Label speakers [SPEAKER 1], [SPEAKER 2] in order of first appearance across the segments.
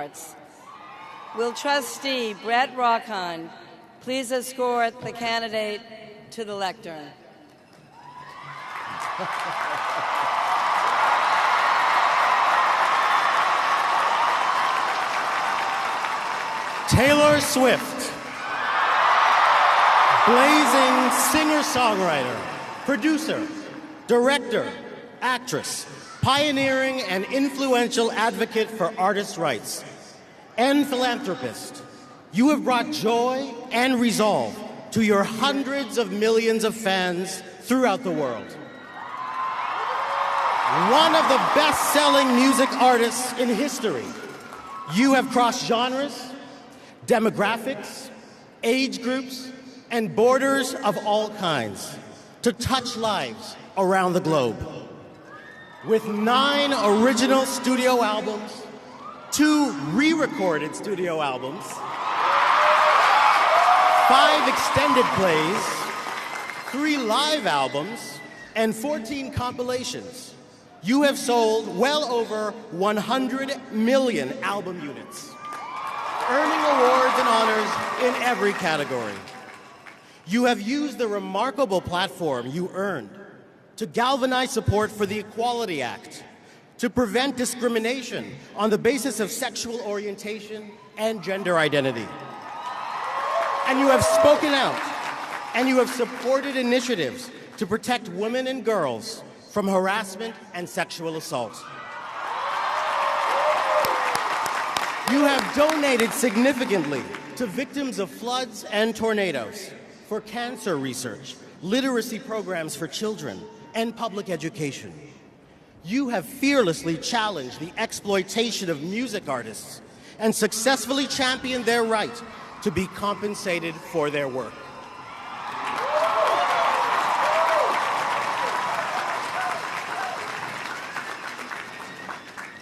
[SPEAKER 1] Arts. Will trustee Brett Rockon please escort the candidate to the lectern?
[SPEAKER 2] Taylor Swift, blazing singer-songwriter, producer, director, actress, pioneering and influential advocate for artists' rights, and philanthropist. You have brought joy and resolve to your hundreds of millions of fans throughout the world. One of the best-selling music artists in history, you have crossed genres, demographics, age groups, and borders of all kinds to touch lives around the globe. With 9 original studio albums, 2 re-recorded studio albums, 5 extended plays, 3 live albums, and 14 compilations, you have sold well over 100 million album units, earning awards and honors in every category. You have used the remarkable platform you earned to galvanize support for the Equality Act, to prevent discrimination on the basis of sexual orientation and gender identity. And you have spoken out, and you have supported initiatives to protect women and girls from harassment and sexual assault. You have donated significantly to victims of floods and tornadoes, for cancer research, literacy programs for children, and public education. You have fearlessly challenged the exploitation of music artists and successfully championed their right to be compensated for their work.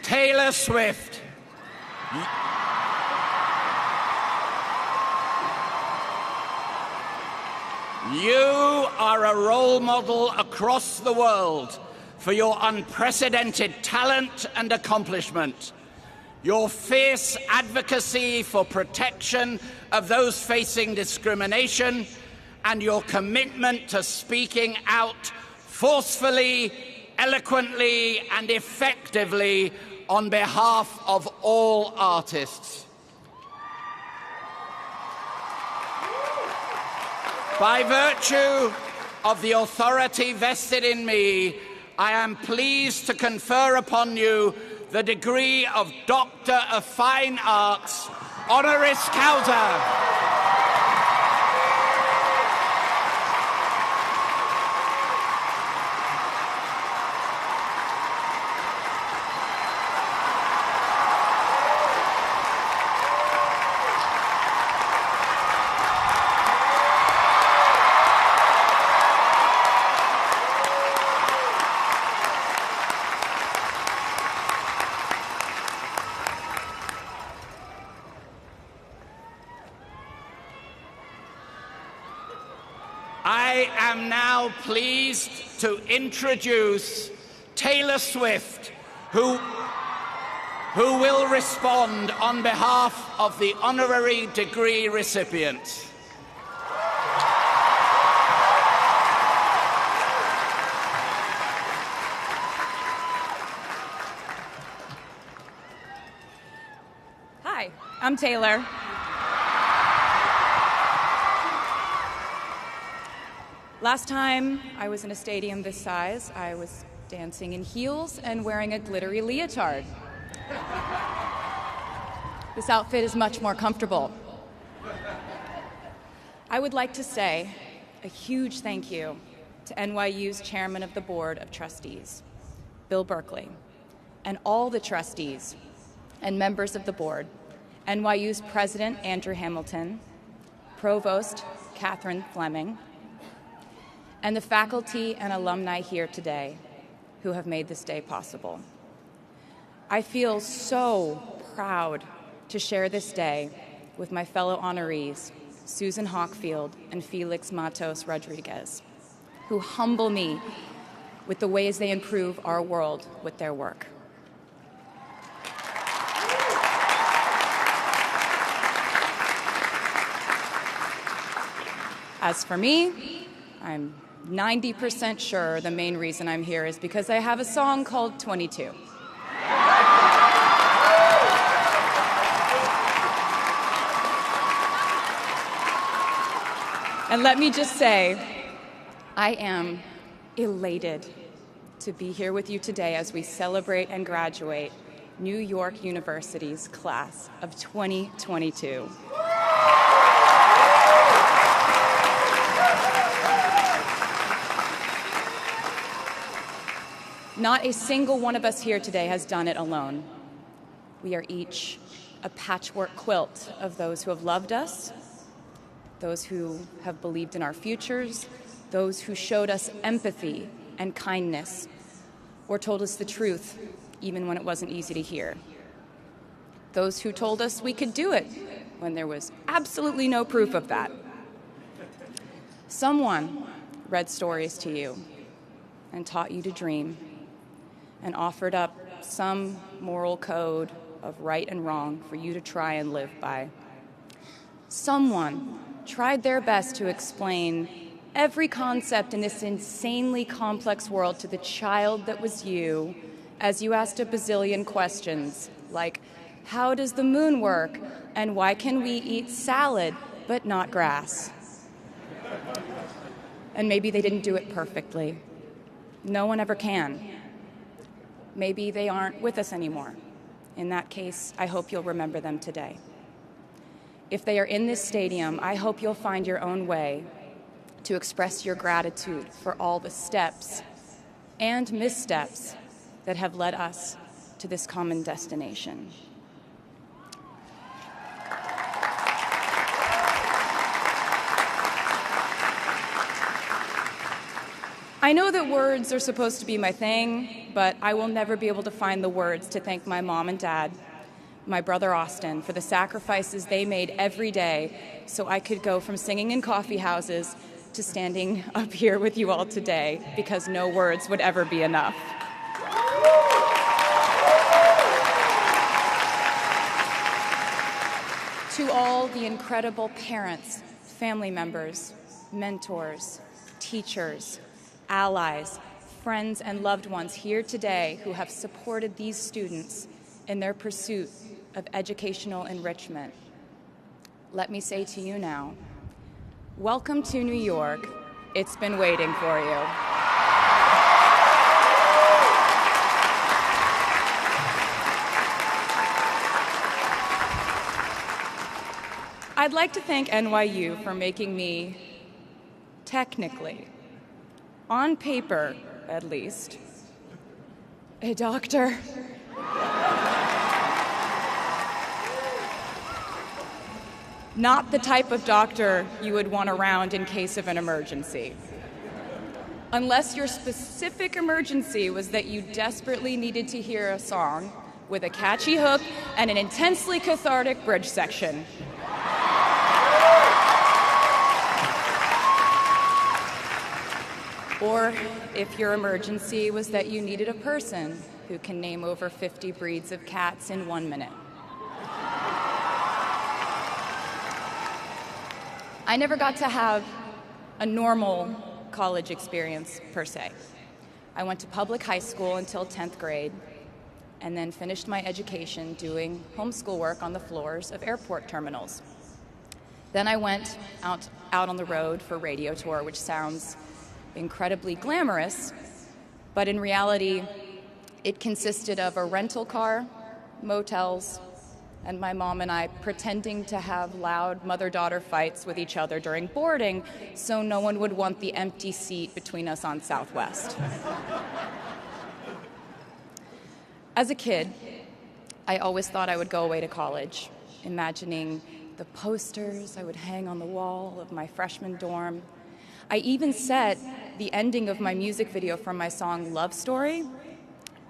[SPEAKER 3] Taylor Swift. You are a role model across the world for your unprecedented talent and accomplishment, your fierce advocacy for protection of those facing discrimination, and your commitment to speaking out forcefully, eloquently, and effectively on behalf of all artists. By virtue of the authority vested in me, I am pleased to confer upon you the degree of Doctor of Fine Arts, honoris causa. I am now pleased to introduce Taylor Swift, who will respond on behalf of the honorary degree recipients.
[SPEAKER 4] Hi, I'm Taylor. Last time I was in a stadium this size, I was dancing in heels and wearing a glittery leotard. This outfit is much more comfortable. I would like to say a huge thank you to NYU's Chairman of the Board of Trustees, Bill Berkeley, and all the trustees and members of the board, NYU's President Andrew Hamilton, Provost Catherine Fleming, and the faculty and alumni here today who have made this day possible. I feel so proud to share this day with my fellow honorees, Susan Hockfield and Felix Matos Rodriguez, who humble me with the ways they improve our world with their work. As for me, I'm 90% sure the main reason I'm here is because I have a song called 22. And let me just say, I am elated to be here with you today as we celebrate and graduate New York University's class of 2022. Not a single one of us here today has done it alone. We are each a patchwork quilt of those who have loved us, those who have believed in our futures, those who showed us empathy and kindness, or told us the truth, even when it wasn't easy to hear. Those who told us we could do it when there was absolutely no proof of that. Someone read stories to you and taught you to dream and offered up some moral code of right and wrong for you to try and live by. Someone tried their best to explain every concept in this insanely complex world to the child that was you as you asked a bazillion questions like, how does the moon work? And why can we eat salad but not grass? And maybe they didn't do it perfectly. No one ever can. Maybe they aren't with us anymore. In that case, I hope you'll remember them today. If they are in this stadium, I hope you'll find your own way to express your gratitude for all the steps and missteps that have led us to this common destination. I know that words are supposed to be my thing, but I will never be able to find the words to thank my mom and dad, my brother Austin, for the sacrifices they made every day so I could go from singing in coffee houses to standing up here with you all today, because no words would ever be enough. To all the incredible parents, family members, mentors, teachers, allies, friends, and loved ones here today who have supported these students in their pursuit of educational enrichment, let me say to you now, welcome to New York. It's been waiting for you. I'd like to thank NYU for making me, technically, on paper at least, a doctor. Not the type of doctor you would want around in case of an emergency. Unless your specific emergency was that you desperately needed to hear a song with a catchy hook and an intensely cathartic bridge section. Or if your emergency was that you needed a person who can name over 50 breeds of cats in 1 minute. I never got to have a normal college experience, per se. I went to public high school until 10th grade, and then finished my education doing homeschool work on the floors of airport terminals. Then I went out on the road for radio tour, which sounds incredibly glamorous, but in reality, it consisted of a rental car, motels, and my mom and I pretending to have loud mother-daughter fights with each other during boarding so no one would want the empty seat between us on Southwest. As a kid, I always thought I would go away to college, imagining the posters I would hang on the wall of my freshman dorm. I even set the ending of my music video from my song Love Story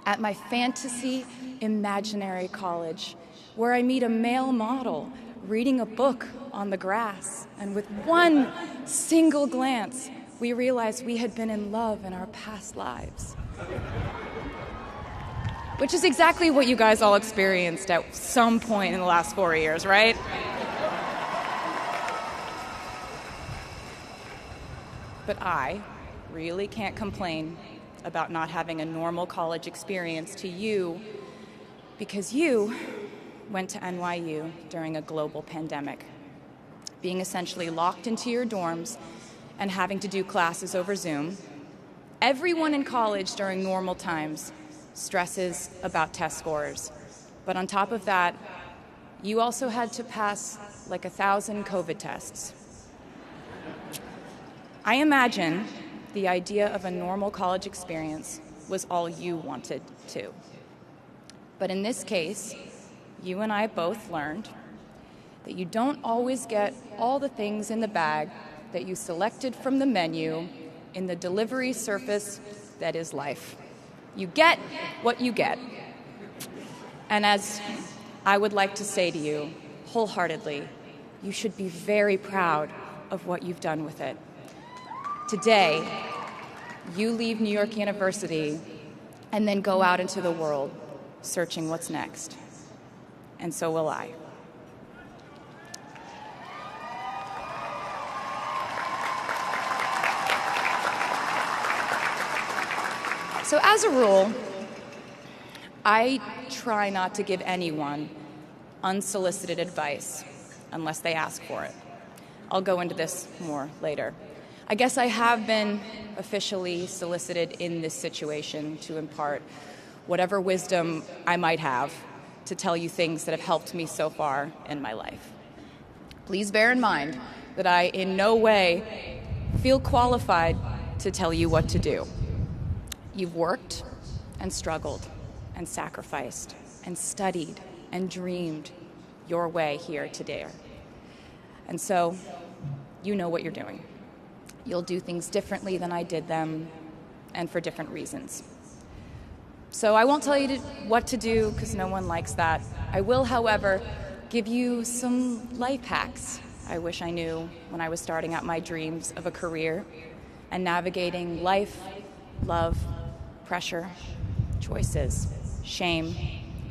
[SPEAKER 4] at my fantasy imaginary college, where I meet a male model reading a book on the grass, and with one single glance, we realized we had been in love in our past lives. Which is exactly what you guys all experienced at some point in the last 4 years, right? but I really can't complain about not having a normal college experience to you because you went to NYU during a global pandemic, being essentially locked into your dorms and having to do classes over Zoom. Everyone in college during normal times stresses about test scores. But on top of that, you also had to pass like 1,000 COVID tests. I imagine the idea of a normal college experience was all you wanted too. But in this case, you and I both learned that you don't always get all the things in the bag that you selected from the menu in the delivery service that is life. You get what you get. And as I would like to say to you wholeheartedly, you should be very proud of what you've done with it. Today, you leave New York University and then go out into the world searching what's next. And so will I. So as a rule, I try not to give anyone unsolicited advice unless they ask for it. I'll go into this more later. I guess I have been officially solicited in this situation to impart whatever wisdom I might have to tell you things that have helped me so far in my life. Please bear in mind that I in no way feel qualified to tell you what to do. You've worked and struggled and sacrificed and studied and dreamed your way here today. And so you know what you're doing. You'll do things differently than I did them and for different reasons. So I won't tell you what to do because no one likes that. I will, however, give you some life hacks I wish I knew when I was starting out my dreams of a career and navigating life, love, pressure, choices, shame,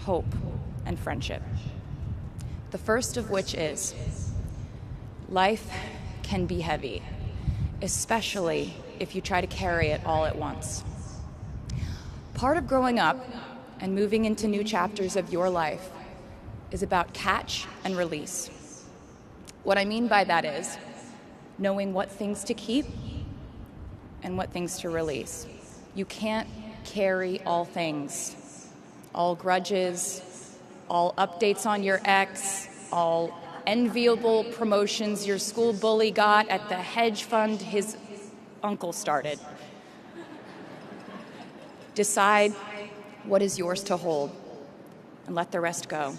[SPEAKER 4] hope, and friendship. The first of which is, life can be heavy, especially if you try to carry it all at once. Part of growing up and moving into new chapters of your life is about catch and release. What I mean by that is knowing what things to keep and what things to release. You can't carry all things, all grudges, all updates on your ex, all enviable promotions your school bully got at the hedge fund his uncle started. Decide what is yours to hold and let the rest go.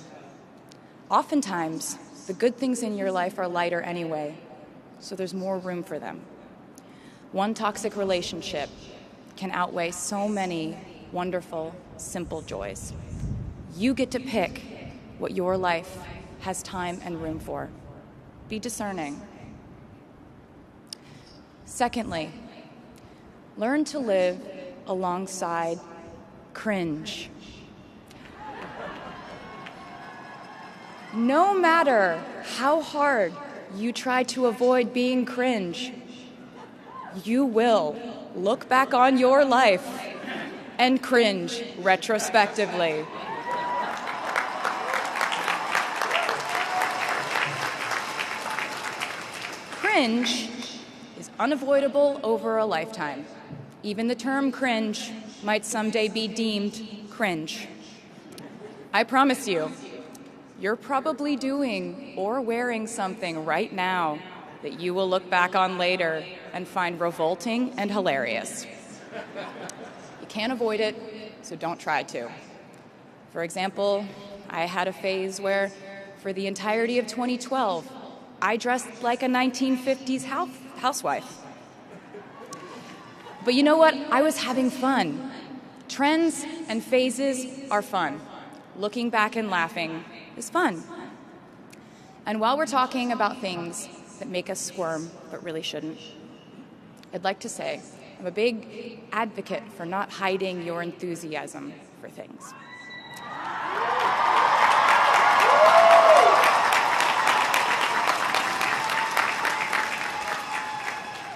[SPEAKER 4] Oftentimes, the good things in your life are lighter anyway, so there's more room for them. One toxic relationship can outweigh so many wonderful, simple joys. You get to pick what your life has time and room for. Be discerning. Secondly, learn to live alongside cringe. No matter how hard you try to avoid being cringe, you will look back on your life and cringe retrospectively. Cringe is unavoidable over a lifetime. Even the term cringe might someday be deemed cringe. I promise you, you're probably doing or wearing something right now that you will look back on later and find revolting and hilarious. You can't avoid it, so don't try to. For example, I had a phase where, for the entirety of 2012, I dressed like a 1950s housewife. But you know what? I was having fun. Trends and phases are fun. Looking back and laughing is fun. And while we're talking about things that make us squirm but really shouldn't, I'd like to say I'm a big advocate for not hiding your enthusiasm for things.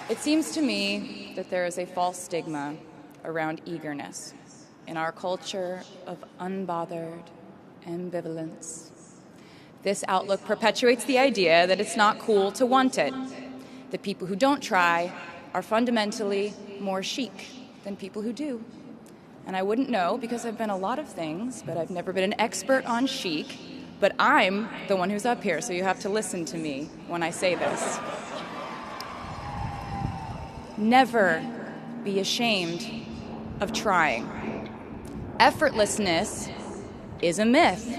[SPEAKER 4] It's seems to me that there is a false stigma around eagerness in our culture of unbothered ambivalence. This outlook perpetuates the idea that it's not cool to want it, that people who don't try are fundamentally more chic than people who do. And I wouldn't know because I've been a lot of things, but I've never been an expert on chic, but I'm the one who's up here, so you have to listen to me when I say this. Never be ashamed of trying. Effortlessness is a myth.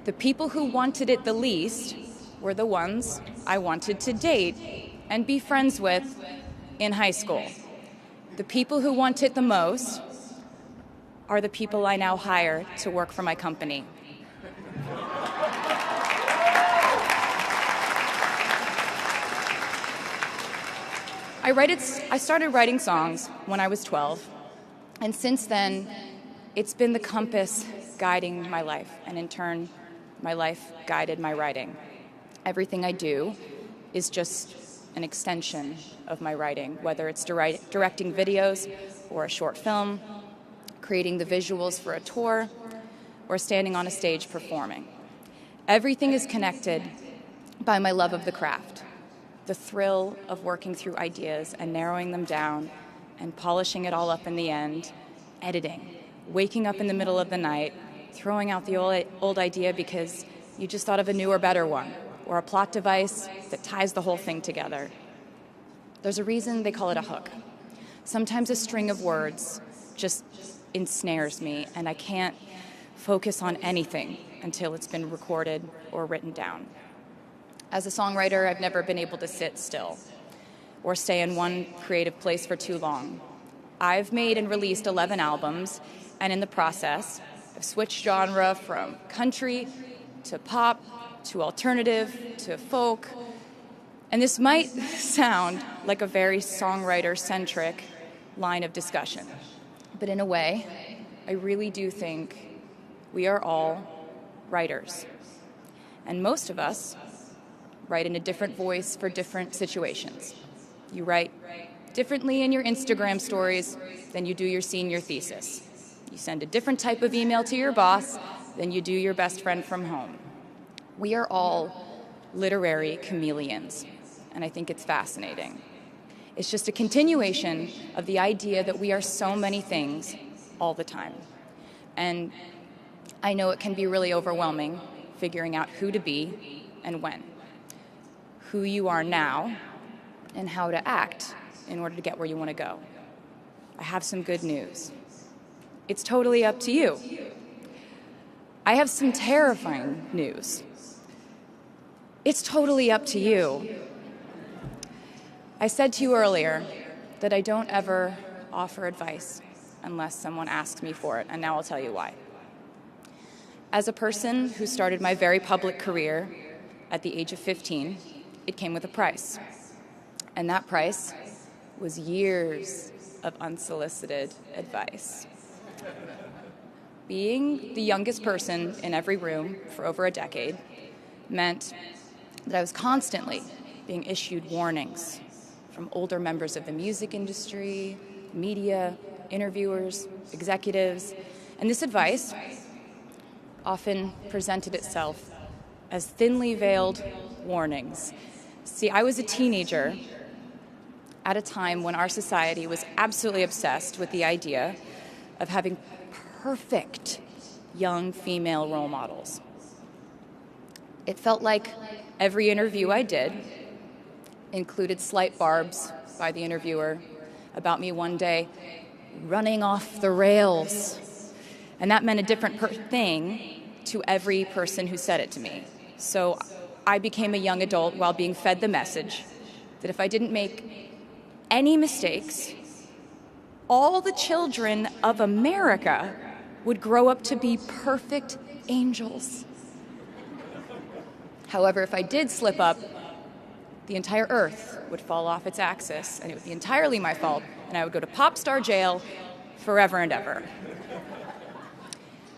[SPEAKER 4] The people who wanted it the least were the ones I wanted to date and be friends with in high school. The people who want it the most are the people I now hire to work for my company. I started writing songs when I was 12, and since then, it's been the compass guiding my life, and in turn, my life guided my writing. Everything I do is just an extension of my writing, whether it's directing videos or a short film, creating the visuals for a tour, or standing on a stage performing. Everything is connected by my love of the craft, the thrill of working through ideas and narrowing them down and polishing it all up in the end, editing, waking up in the middle of the night, throwing out the old idea because you just thought of a newer, better one, or a plot device that ties the whole thing together. There's a reason they call it a hook. Sometimes a string of words just ensnares me, and I can't focus on anything until it's been recorded or written down. As a songwriter, I've never been able to sit still or stay in one creative place for too long. I've made and released 11 albums, and in the process, I've switched genre from country to pop to alternative to folk. And this might sound like a very songwriter-centric line of discussion, but in a way, I really do think we are all writers. And most of us write in a different voice for different situations. You write differently in your Instagram stories than you do your senior thesis. You send a different type of email to your boss than you do your best friend from home. We are all literary chameleons, and I think it's fascinating. It's just a continuation of the idea that we are so many things all the time. And I know it can be really overwhelming figuring out who to be and when, who you are now, and how to act in order to get where you want to go. I have some good news. It's totally up to you. I have some terrifying news. It's totally up to you. I said to you earlier that I don't ever offer advice unless someone asks me for it, and now I'll tell you why. As a person who started my very public career at the age of 15, it came with a price. And that price was years of unsolicited advice. Being the youngest person in every room for over a decade meant that I was constantly being issued warnings from older members of the music industry, media, interviewers, executives, and this advice often presented itself as thinly veiled warnings. See, I was a teenager at a time when our society was absolutely obsessed with the idea of having perfect young female role models. It felt like every interview I did included slight barbs by the interviewer about me one day running off the rails. And that meant a different thing to every person who said it to me. So I became a young adult while being fed the message that if I didn't make any mistakes, all the children of America would grow up to be perfect angels. However, if I did slip up, the entire earth would fall off its axis, and it would be entirely my fault, and I would go to pop star jail forever and ever.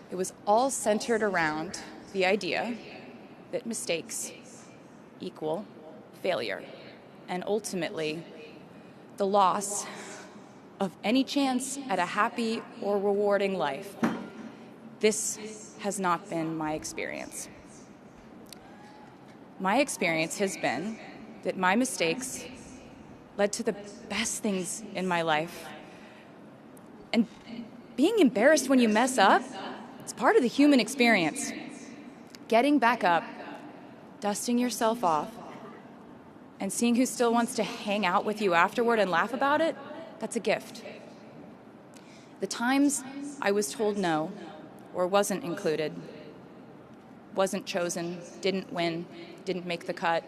[SPEAKER 4] It was all centered around the idea that mistakes equal failure, and ultimately, the loss of any chance at a happy or rewarding life. This has not been my experience. My experience has been that my mistakes led to the best things in my life. And being embarrassed when you mess up, it's part of the human experience. Getting back up, dusting yourself off, and seeing who still wants to hang out with you afterward and laugh about it, that's a gift. The times I was told no, or wasn't included, wasn't chosen, didn't win, didn't make the cut,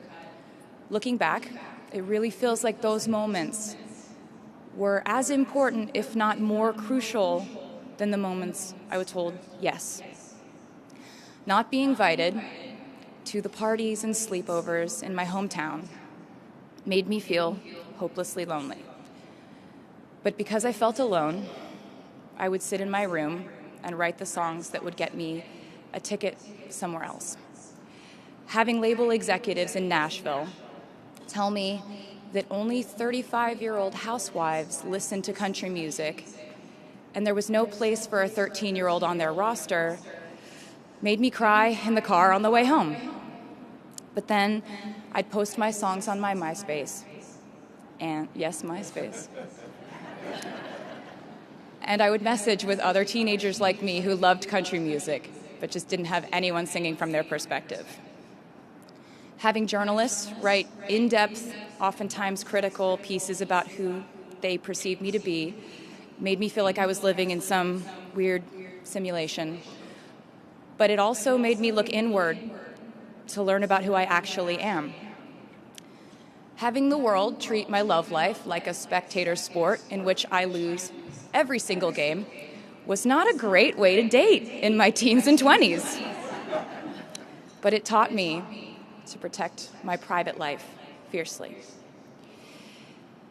[SPEAKER 4] looking back, it really feels like those moments were as important, if not more crucial, than the moments I was told yes. Not being invited to the parties and sleepovers in my hometown made me feel hopelessly lonely. But because I felt alone, I would sit in my room and write the songs that would get me a ticket somewhere else. Having label executives in Nashville tell me that only 35-year-old housewives listen to country music, and there was no place for a 13-year-old on their roster, made me cry in the car on the way home. But then I'd post my songs on my MySpace, and yes, MySpace. And I would message with other teenagers like me who loved country music, but just didn't have anyone singing from their perspective. Having journalists write in-depth, oftentimes critical pieces about who they perceived me to be made me feel like I was living in some weird simulation. But it also made me look inward to learn about who I actually am. Having the world treat my love life like a spectator sport in which I lose every single game was not a great way to date in my teens and 20s. But it taught me to protect my private life fiercely.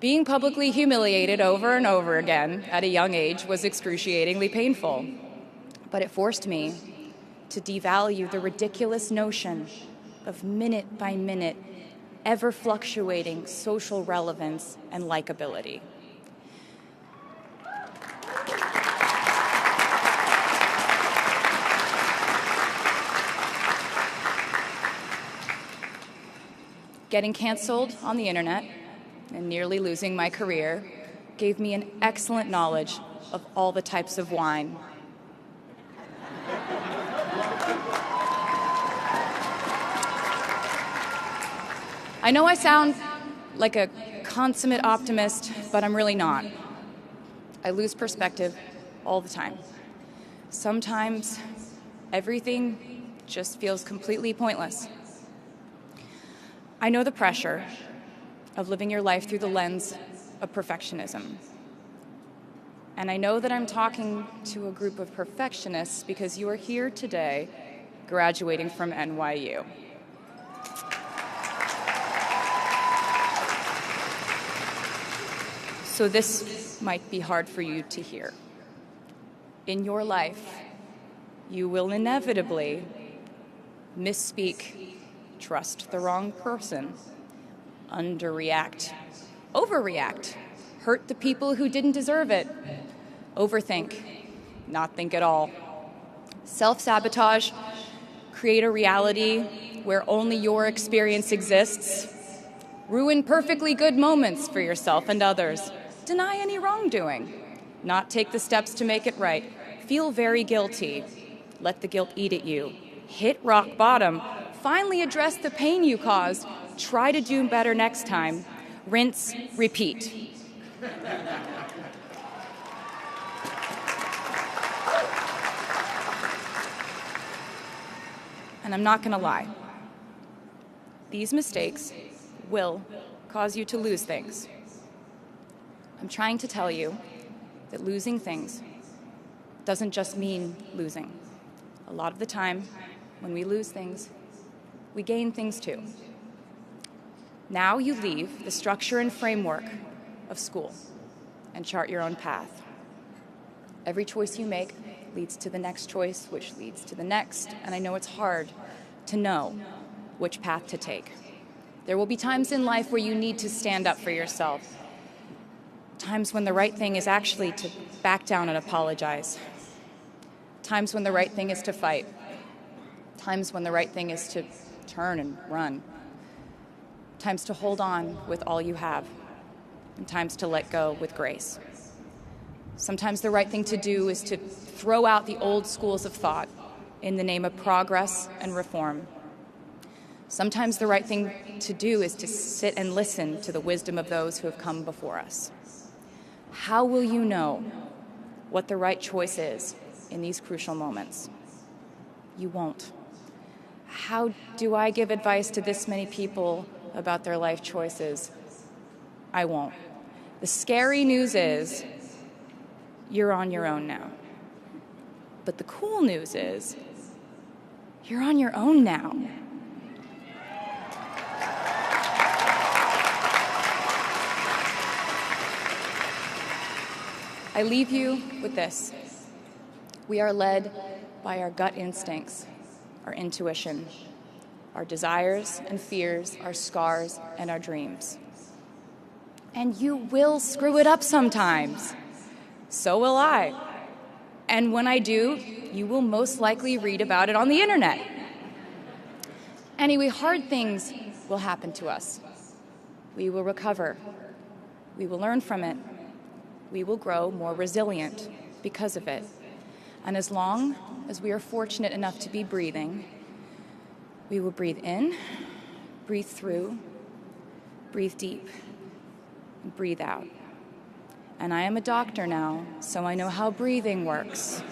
[SPEAKER 4] Being publicly humiliated over and over again at a young age was excruciatingly painful, but it forced me to devalue the ridiculous notion of minute-by-minute, ever-fluctuating social relevance and likability. Getting canceled on the internet and nearly losing my career gave me an excellent knowledge of all the types of wine. I know I sound like a consummate optimist, but I'm really not. I lose perspective all the time. Sometimes everything just feels completely pointless. I know the pressure of living your life through the lens of perfectionism. And I know that I'm talking to a group of perfectionists because you are here today graduating from NYU. So this might be hard for you to hear. In your life, you will inevitably misspeak, trust the wrong person, underreact, overreact, hurt the people who didn't deserve it, overthink, not think at all, self-sabotage, create a reality where only your experience exists, ruin perfectly good moments for yourself and others, deny any wrongdoing, not take the steps to make it right, feel very guilty, let the guilt eat at you, hit rock bottom, finally address the pain you caused, try to do better next time, rinse, repeat. And I'm not going to lie. These mistakes will cause you to lose things. I'm trying to tell you that losing things doesn't just mean losing. A lot of the time, when we lose things, we gain things too. Now you leave the structure and framework of school and chart your own path. Every choice you make leads to the next choice, which leads to the next, and I know it's hard to know which path to take. There will be times in life where you need to stand up for yourself, Times when the right thing is actually to back down and apologize. Times when the right thing is to fight. Times when the right thing is to turn and run. Times to hold on with all you have. And times to let go with grace. Sometimes the right thing to do is to throw out the old schools of thought in the name of progress and reform. Sometimes the right thing to do is to sit and listen to the wisdom of those who have come before us. How will you know what the right choice is in these crucial moments? You won't. How do I give advice to this many people about their life choices? I won't. The scary news is you're on your own now. But the cool news is you're on your own now. I leave you with this. We are led by our gut instincts, our intuition, our desires and fears, our scars and our dreams. And you will screw it up sometimes. So will I. And when I do, you will most likely read about it on the internet. Anyway, hard things will happen to us. We will recover. We will learn from it. We will grow more resilient because of it. And as long as we are fortunate enough to be breathing, we will breathe in, breathe through, breathe deep, and breathe out. And I am a doctor now, so I know how breathing works.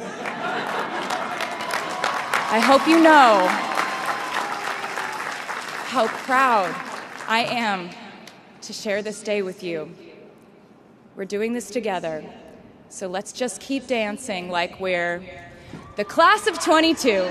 [SPEAKER 4] I hope you know how proud I am to share this day with you. We're doing this together, so let's just keep dancing like we're the class of 22.